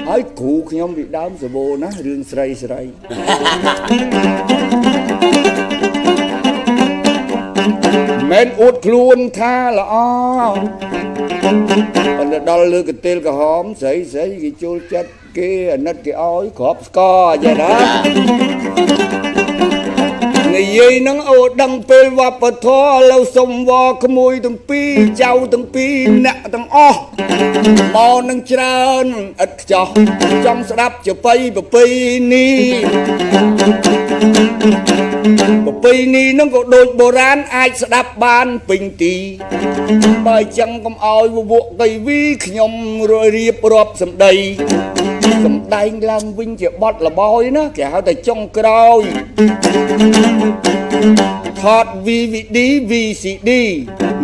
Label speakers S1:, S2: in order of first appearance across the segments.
S1: ហើយគ្រូខ្ញុំពីដើមសបោណារឿងស្រីមិនអួតខ្លួនថាល្អប៉ុន្តែដល់លើកន្ទេលក្រហមស្រីគេចូលចិត្តគេអាណិតគេឲ្យគ្រាប់ស្ករយ៉ាងណានិយាយនឹងអូដឹងពេលវប្បធម៌ឥឡូវសុំវក្មួយទាំងពីរចៅទាំងពីរអ្នកទាំងអស់មកនឹងច្រើនឥតខ្ចោះចង់ស្ដាប់ចបៃប្រពៃនេះប្រពៃនេះនឹងក៏ដូចបុរាណអាចស្ដាប់បានពេញទីបើអញ្ចឹងកុំឲ្យវវកកៃវីខ្ញុំរៀបរាប់សម្ដីសម្ដែងឡើងវិញជាបទលបយណាគេហៅតែចុងក្រោយថត VVD VCD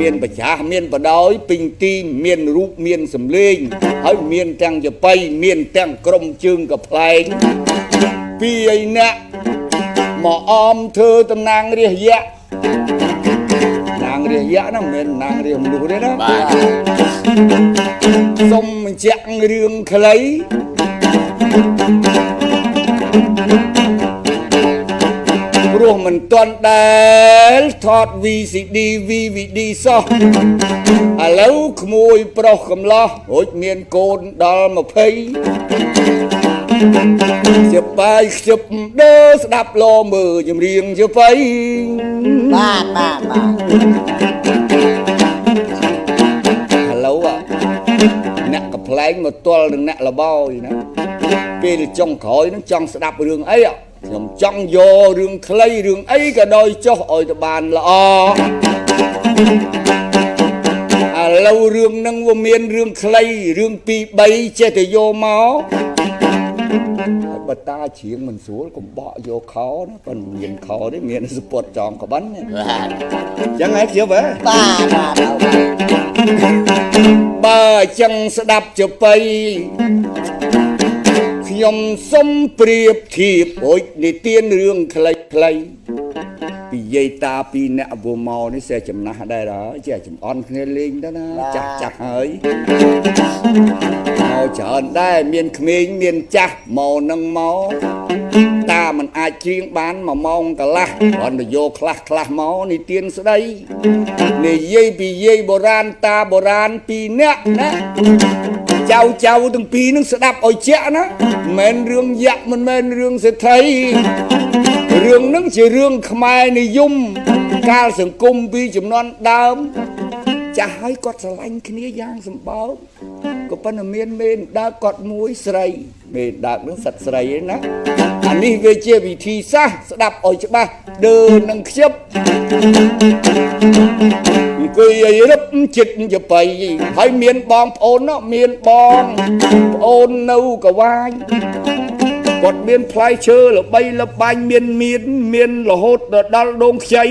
S1: មានប្រចាស់មានបដោយពេញទីមានរូបមានសម្លេងហើយមានទាំងចបៃមានទាំងក្រុមជើងកប្លែងពីរឯអ្នកមកអមធ្វើតំណាងរាជយៈណាងរាជយៈហ្នឹងមិនមែនណាងរាជមនុស្សទេណាបាទសូមបញ្ជាក់រឿងខ្លីព្រោះមិនទាន់ដែលថត VCD VVD សោះឥឡូវក្មួយប្រុសកំឡោះរួចមានកូនដល់20ជាបាយខ្ជិបដើស្ដាប់លមើចម្រៀងជាបៃបាទឥឡូវអ្នកកំ ប្លែងមកទល់នឹងអ្នកលបោយណាពេលចុងក្រោយនឹងចង់ស្ដាប់រឿងអីខ្ញុំចង់យករឿងខ្លីរឿងអីក៏ដោយចុះឲ្យទៅបានល្អឥឡូវរឿងនឹងវាមានរឿងខ្លីរឿង2 3ចេះតែយកមកបើតាជ្រៀងមិនស្រួលកុំបកយកខោណាប៉ុន្តែមានខោទេមានសពតចងក្បិនណាចឹងហើយខ្ញុំបាទបើចឹងស្ដាប់ចបៃខ្ញុំសុំប្រៀបធៀបអូចនិទានរឿងខ្លីពីយាយតាពីអ្នកវមកនេះសេះចំណាស់ដែរចេះចំអន់គ្នាលេងទៅណាចាស់ហើយមកច្រើនដែរមានក្មេងមានចាស់មកនឹងមកតាមិនអាចច្រៀងបាន1 ម៉ោងកន្លះគ្រាន់តែយកខ្លះមកនិទានស្ដីនិយាយពីយាយបុរាណតាបុរាណ2នាក់ណាចៅទាំងពីរនឹងស្ដាប់ឲ្យជាក់ណាមិនមែនរឿងយក្សមិនមែនរឿងសេដ្ឋីរឿងហ្នឹងជារឿងខ្មែរនិយមកាលសង្គមពីជំនាន់ដើមចាស់ហើយគាត់ស្រឡាញ់គ្នាយ៉ាងសម្បើមក៏ប៉ុន្តែមានមេដើកគាត់មួយស្រីមេដើកនឹងសិតស្រីឯណាអានេះវាជាវិធីសាស្ត្រស្ដាប់ឲ្យច្បាស់ដើរនឹងខ្ជិបអង្គុយឲ្យរឹបចិត្តចបៃហើយមានបងប្អូនមានបងប្អូននៅកវាយគាត់មានផ្លែឈើល្បីល្បាញមានរហូតដល់ដងខ្ចី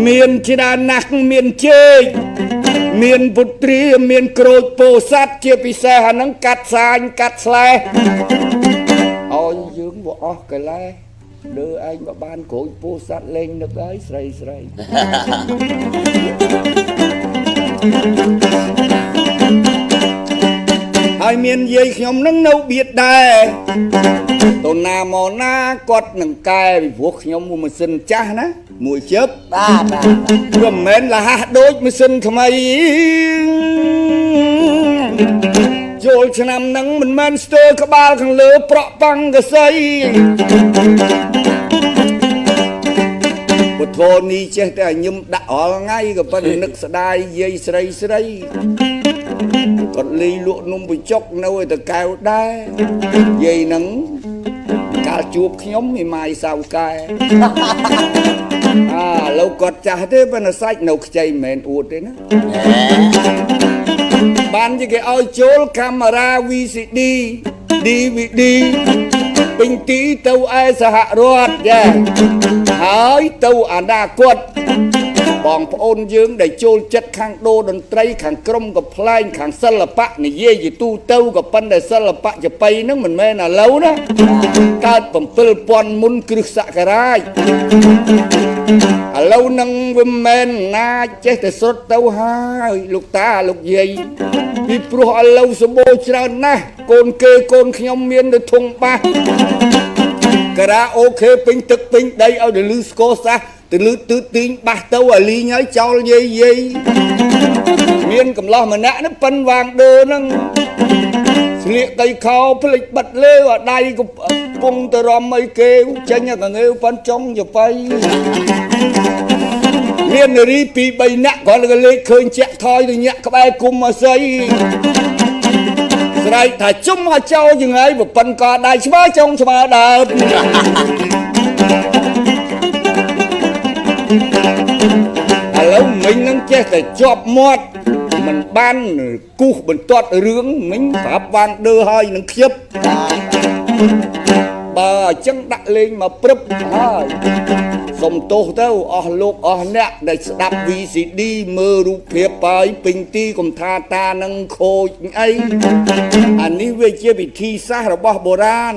S1: មានច្រើនណាស់មានជែកមានពុទ្រាមានក្រូចពោធិ៍សាត់ជាពិសេសអាហ្នឹងកាត់សាញកាត់ស្លែឲ្យយើងវាអស់កលែលើឯងបើបានក្រូចពោធិ៍សាត់លេងនឹកហើយស្រីហើយមានយាយខ្ញុំនឹងនៅបៀតដែរតូនណាមកណាគាត់នឹងកែពីព្រោះខ្ញុំមួយម៉ាស៊ីនចាស់ណាមួយជើបបាទវាមិនមែនលះដូចម៉ាស៊ីនថ្មីចូលឆ្នាំហ្នឹងមិនមែនស្ទើរក្បាលខាងលើប្រក់ប៉ាំងកសីពុទ្ធោនេះចេះតែញឹមដាក់រាល់ថ្ងៃក៏ប៉ុន្តែនឹកស្ដាយយាយស្រីគាត់លីលក់នំបញ្ចុកនៅឯតកែវដែរយាយហ្នឹងកាលជួបខ្ញុំមីម៉ាយសៅកែឥឡូវគាត់ចាស់ទេប៉ុន្តែសាច់នៅខ្ចីមិនមែនអួតទេណាបានជាគេឲ្យចូលកាមេរ៉ា VCD DVD ពេញទីទៅឯសហរដ្ឋចាហើយទៅអនាគត បងប្អូនយើងដែលចូលចិត្តខាងដូរតន្ត្រីខាងក្រុមកំ ប្លែងខាងសិល្បៈនិយាយជាទូទៅក៏ប៉ុន្តែសិល្បៈចបៃហ្នឹងមិនមែនឥឡូវណាកើត7000មុនគ្រិស្តសករាជឥឡូវហ្នឹងវាមិនមែនណាចេះតែសុទ្ធទៅហើយលោកតាលោកយាយពីព្រោះឥឡូវសម្បូរច្រើនណាស់កូនគេកូនខ្ញុំមានទៅធុងបាសការ៉ាអូខេពេញទឹកពេញដីឲ្យទៅលឺស្គរសាសទៅលឺទឺទីងបាសទៅឲ្យលីងហើយចោលយាយមានកំឡោះម្នាក់ហ្នឹងប៉ិនវាងដឺហ្នឹងស្លៀកដីខោភ្លេចបិទលេវអាដៃកំពុងទៅរំអីគេចេញកងើប៉ិនចុងចបៃមាននារី2 3នាក់គាត់ក៏លេខឃើញចាក់ថយទៅញាក់ក្បែរគុំអស័យស្រែកថាជុំឲ្យចោលយ៉ាងហើយប៉ិនក៏ដៃស្មើចុងស្មើដើមឥឡូវមិញនឹងចេះតែជាប់មាត់មិនបានគូសបន្ទាត់រឿងមិញប្រាប់បានដឺហើយនឹងខ្ជិបបើអញ្ចឹងដាក់លេងមកព្រឹបហើយសុំទោសទៅអស់លោកអស់អ្នកដែលស្ដាប់ VCD មើលរូបភាពបាយពេញទីកុំថាតានឹងខូចអីអានេះវាជាវិធីសាស្ត្ររបស់បុរាណ